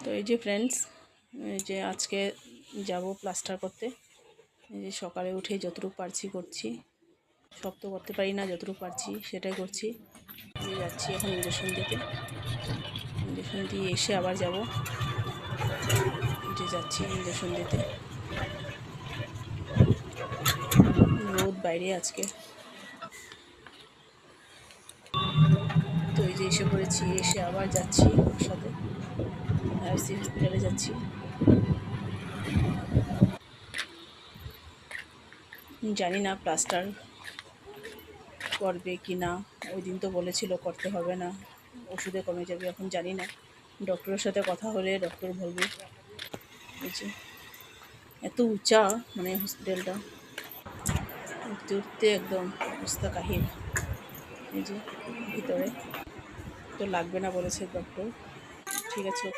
তো এই যে ফ্রেন্ডস, এই যে আজকে যাব প্লাস্টার করতে। এই যে সকালে উঠে যতটুকু পারছি করছি, সব তো করতে পারি না, যতটুকু পারছি সেটাই করছি। এই যাচ্ছি এখন ইঞ্জেকশন দিতে, ইঞ্জেকশন দিয়ে এসে আবার যাব। যে যাচ্ছি ইঞ্জেকশন দিতে, রোদ বাইরে আজকে। তো এই যে এসে পড়েছি, এসে আবার যাচ্ছি ওর সাথে আরসি হসপিটালে যাচ্ছি। জানি না প্লাস্টার করবে কি না, ওই দিন তো বলেছিল করতে হবে না, ওষুধে কমে যাবে। এখন জানি না, ডক্টরের সাথে কথা হলে ডক্টর বলবে। এই যে এত উঁচা মানে হসপিটালটা, উঠতে উঠতে একদম অবস্থা কাহিল। এই যে ভিতরে তো লাগবে না বলেছে ডক্টর। ঠিক আছে।